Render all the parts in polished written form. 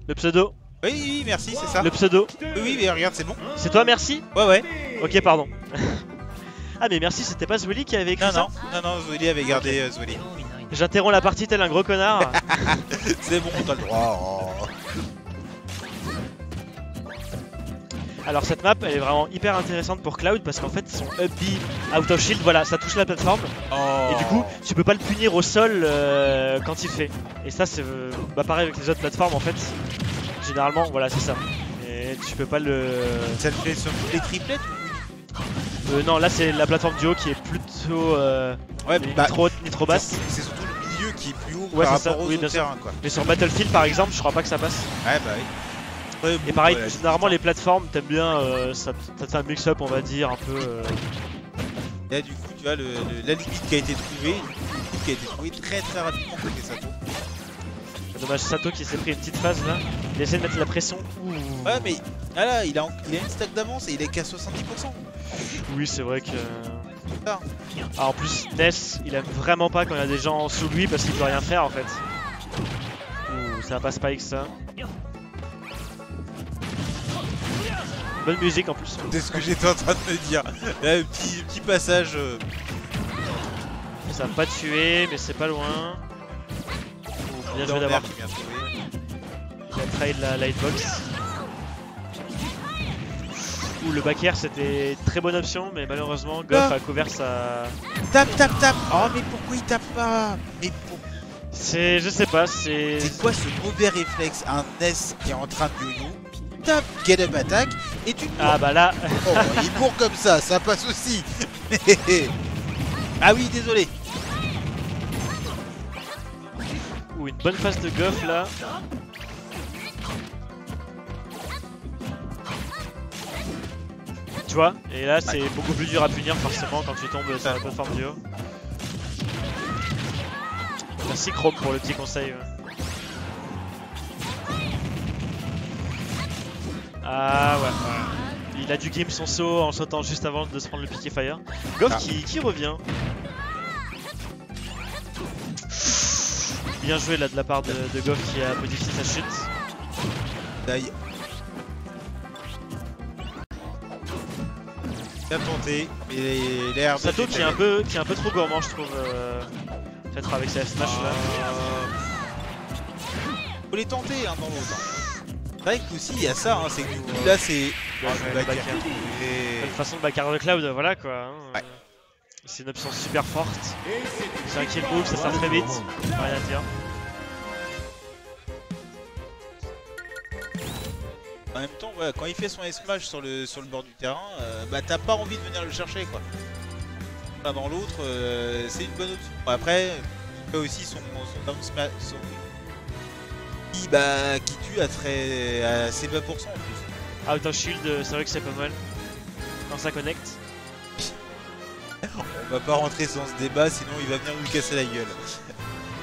Le pseudo. Oui, oui, merci, c'est ça. Le pseudo. Oui, oui, mais regarde, c'est bon. C'est toi, merci? Ouais, ouais. Ok, pardon. Ah, mais merci, c'était pas Zwilly qui avait écrit Non, ça? non, non, non, Zwilly avait gardé Zwilly. J'interromps la partie tel un gros connard. C'est bon, t'as le droit. Oh. Alors cette map elle est vraiment hyper intéressante pour Cloud parce qu'en fait son up B out of shield, voilà, ça touche la plateforme et du coup tu peux pas le punir au sol quand il fait. Et ça c'est pareil avec les autres plateformes en fait. Généralement voilà c'est ça. Et tu peux pas le... Ça le fait sur toutes les triplettes ou... Non là c'est la plateforme du haut qui est plutôt ouais, ni trop haute ni trop basse. C'est surtout le milieu qui est plus haut ouais, par ça. rapport aux autres terrains quoi. Mais sur Battlefield par exemple je crois pas que ça passe. Ouais bah oui. Ouais, et pareil, généralement les plateformes, t'aimes bien, ça te fait un mix-up on va dire, un peu... Là du coup tu vois la limite qui a été trouvée, très très rapidement côté Sato. Dommage Sato qui s'est pris une petite phase là, il essaie de mettre la pression. Ouh. Ouais mais ah là il a une stack d'avance et il est qu'à 70%. Oui c'est vrai que... Ah. Ah, en plus Ness, il aime vraiment pas quand il y a des gens sous lui parce qu'il peut rien faire en fait. Ouh, ça va pas spike ça. Bonne musique en plus. C'est ce que j'étais en train de me dire. Là, petit passage. Ça va pas tuer, mais c'est pas loin. Oh, bien joué d'avoir. Il a trade la hitbox. Ouh, le back air c'était une très bonne option, mais malheureusement Goff a couvert sa... Tape, tape, tape. Oh, mais pourquoi il tape pas? Mais pour... C'est... je sais pas, c'est... C'est quoi ce mauvais réflexe? Un Ness qui est en train de yo-yo. Tape, get up attack et tu... Ah bah là... Oh, il court comme ça passe aussi. Ah oui, désolé. Ouh, une bonne phase de Goff là. Tu vois, et là c'est beaucoup plus dur à punir forcément quand tu tombes sur la plateforme du haut. Merci Chrome pour le petit conseil. Ah ouais. Il a dû game son saut en sautant juste avant de se prendre le piqué fire. Goff qui revient. Bien joué là de la part de Goff qui a modifié sa chute. D'ailleurs. Bien tenté, mais l'air de Sato qui est un peu trop gourmand je trouve. Peut-être avec sa smash là. Faut les tenter hein, dans l'autre. C'est vrai qu'aussi il y a ça, hein, c'est que là c'est le back air. De toute façon le back air de Cloud, voilà quoi. Hein. Ouais. C'est une option super forte. C'est un kill move, ça sert très vite. Rien à dire. En même temps, ouais, quand il fait son S-Smash sur le bord du terrain, bah t'as pas envie de venir le chercher quoi. L'un dans l'autre, c'est une bonne option. Bon, après, il fait aussi son down smash, qui tue à assez bas % en plus. Out of shield, c'est vrai que c'est pas mal. Quand ça connecte. On va pas rentrer dans ce débat, sinon il va venir nous casser la gueule.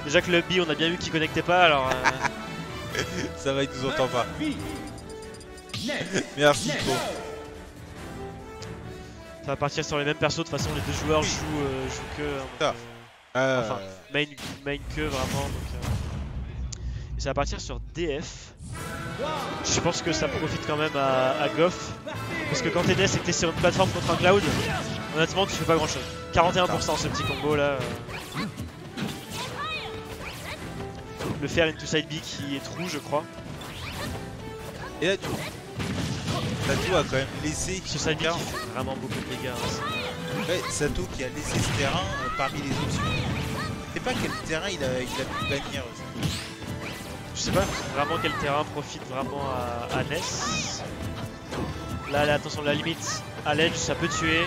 Déjà que le B, on a bien vu qu'il connectait pas, alors... Ça va, il nous entend pas. Merci Pro. Ça va partir sur les mêmes persos, de toute façon les deux joueurs jouent que... enfin, main que vraiment. Donc, et ça va partir sur DF. Je pense que ça profite quand même à Goff. Parce que quand t'es Ness et que t'es sur une plateforme contre un Cloud, honnêtement tu fais pas grand chose. 41% ce petit combo là. Le faire into side B qui est true je crois. Et là du coup, Sato a quand même laissé ce side B qui fait vraiment beaucoup de dégâts. Hein. Ouais, Sato qui a laissé ce terrain parmi les options. Je sais pas quel terrain il a pu bannir aussi. Je sais pas vraiment quel terrain profite vraiment à Ness. Là, attention, la limite à l'edge, ça peut tuer.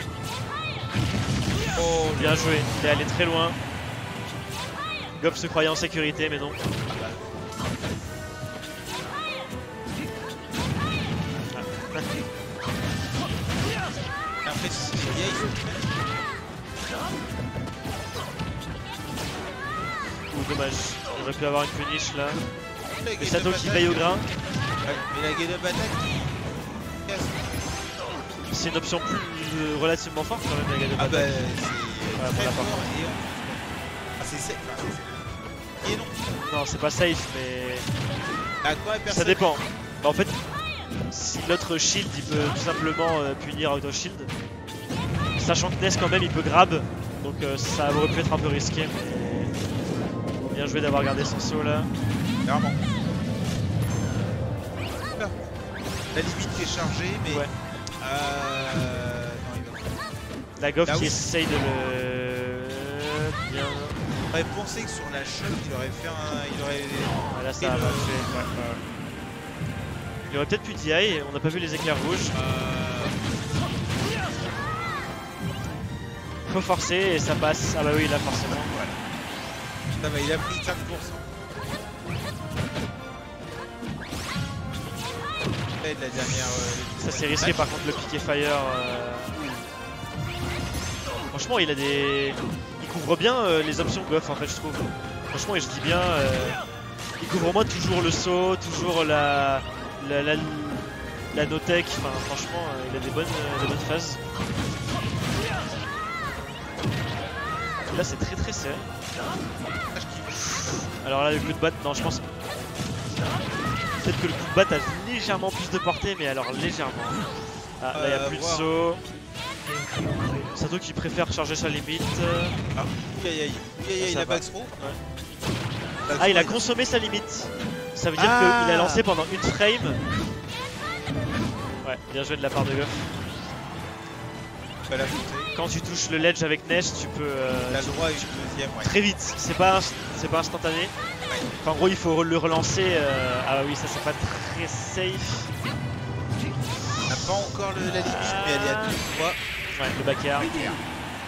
Oh, bien joué, il est allé très loin. Goff se croyait en sécurité, mais non. Après, c'est vieille. Ouh, dommage. On aurait pu avoir une punish là. Et Sato qui veille au grain. Ouais, mais la get-up attack qui casse. C'est une option plus relativement forte quand même la get-up Ah attack. bah c'est très fort et ah c'est safe. Et non. Non c'est pas safe mais... Ça dépend. Bah, en fait, si l'autre shield il peut tout simplement punir auto shield, sachant que Ness quand même il peut grab, donc ça aurait pu être un peu risqué, mais bien joué d'avoir gardé son saut là. Clairement. La limite qui est chargée, mais ouais. Non, il va... La Goff qui essaye de le... Bien. J'aurais pensé que sur la choc il aurait fait un... Il aurait... Voilà, ça va tuer. Il aurait peut-être pu DI, on n'a pas vu les éclairs rouges. Faut forcer et ça passe. Ah bah oui là forcément. Voilà. Ça va, il a pris 5%. De la dernière, ça c'est risqué par contre le piqué fire. Franchement il a des... Il couvre bien les options Goff en fait je trouve. Franchement et je dis bien il couvre au moins toujours le saut, toujours la no-tech, enfin franchement il a des bonnes phases. Là c'est très serré. Alors là le coup de batte, non je pense peut-être que le coup de batte a légèrement plus de portée, mais alors légèrement. Ah, là il n'y a plus de saut. Sato qui préfère charger sa limite. Ah, aïe, il a back throw. Ouais. Ah, il a consommé sa limite. Ça veut dire qu'il a lancé pendant une frame. Ouais, bien joué de la part de Goff. Quand tu touches le ledge avec Neige, tu peux. La droit et une deuxième, ouais. Très vite, c'est pas instantané. Ouais. Enfin, en gros, il faut le relancer. Ah oui, ça c'est pas très safe. On n'a pas encore la limite, mais elle est à 2 fois. Ouais, le back air.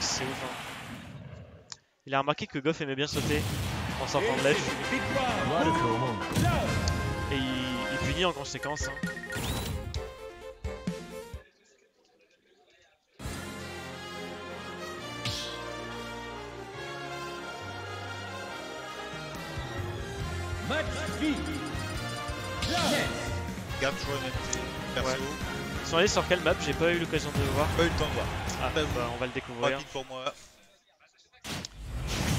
C'est ouf. Hein. Il a remarqué que Goff aimait bien sauter en sortant de ledge. Et il punit en conséquence. Hein. Regarde toujours le même perso. Ouais. Ils sont allés sur quelle map? J'ai pas eu l'occasion de voir. Pas eu le temps de voir. Ah bah on va le découvrir. Rapide pour moi.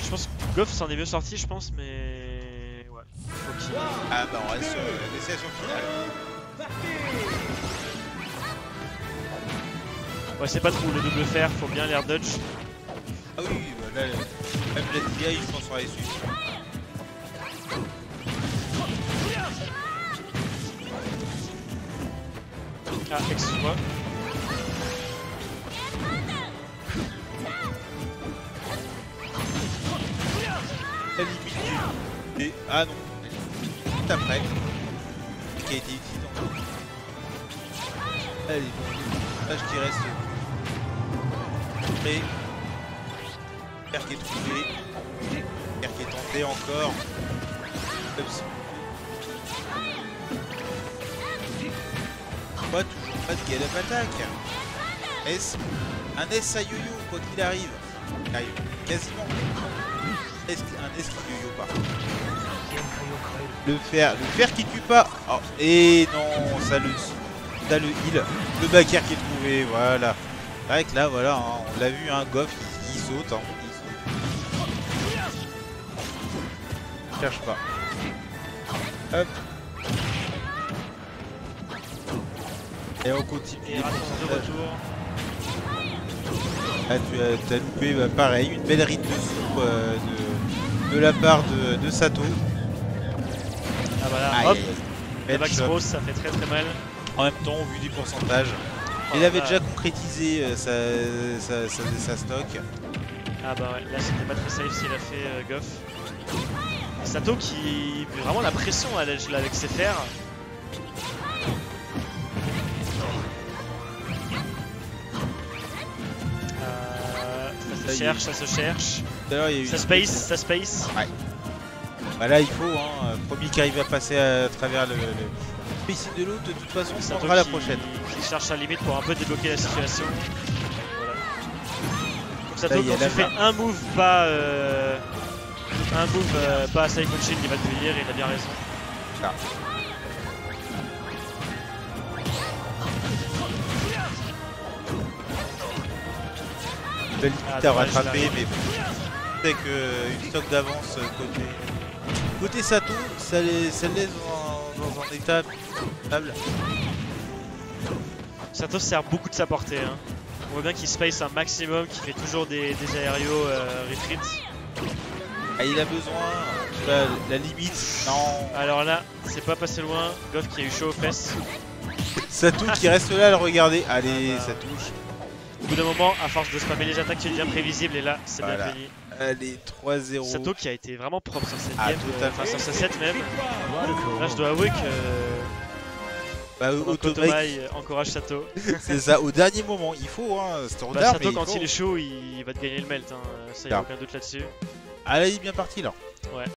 Je pense que Goff s'en est mieux sorti je pense mais... Ouais. Okay. Ah bah on reste sur l'essayation finale. Ouais c'est pas trop le double fer, faut bien l'air dodge. Ah oui, bah là, même la DI je pense qu'on va les suivre. Ah, excuse-moi. La limite du... Ah non. Juste après. Qui a été utilisé donc. Allez, là je dirais ce... Et... Pierre qui est trouvé. Pierre qui est tenté encore. Oups. Toujours pas de get up attack. Un S à yo-yo quoi qu'il arrive. Il arrive quasiment. Un S qui yo-yo pas. Le fer qui tue pas. Oh, et non, ça le heal. Le back air qui est trouvé, voilà. C'est vrai que là, voilà, hein, on l'a vu, un Goff, il saute. Hein, il cherche pas. Hop. Et on continue. Et de retour. Ah, tu as loupé pareil, une belle ride de soupe de la part de Sato. Ah voilà, aïe, hop, la max rose ça fait très mal. En même temps, au vu du pourcentage, il avait déjà concrétisé sa stock. Ah bah ouais, là c'était pas très safe s'il a fait Goff. Sato qui met vraiment la pression à l'edge là avec ses fers. Ça se cherche. Ça space. Ouais. Bah là il faut, hein, premier qui arrive à passer à travers le piscine de l'autre, de toute façon on prendra la prochaine. Qui cherche sa limite pour un peu débloquer la situation. Voilà. Sato quand tu fais un move pas à Siphon Shield, il va te venir et il a bien raison. Ah. Belle limite à rattraper, mais c'est qu'une stock d'avance côté Sato, ça laisse dans un état stable. Sato sert beaucoup de sa portée. Hein. On voit bien qu'il space un maximum, qu'il fait toujours des aérios retreat. Ah, il a besoin, la limite, non. Alors là, c'est pas passé loin. Goff qui a eu chaud aux fesses. Sato qui reste là à le regarder. Allez, ça touche. Au bout d'un moment, à force de spammer les attaques, c'est bien prévisible et là, c'est bien fini. Allez, 3-0. Sato qui a été vraiment propre sur cette Ah, game, tout à fait. enfin sur sa set même. Là, je dois avouer que Otomai encourage Sato. C'est ça, au dernier moment, il faut, hein, standard. Sato, mais quand il est chaud, il va te gagner le melt, hein. Ça, y a aucun doute là-dessus. Ah là, il est bien parti là. Ouais.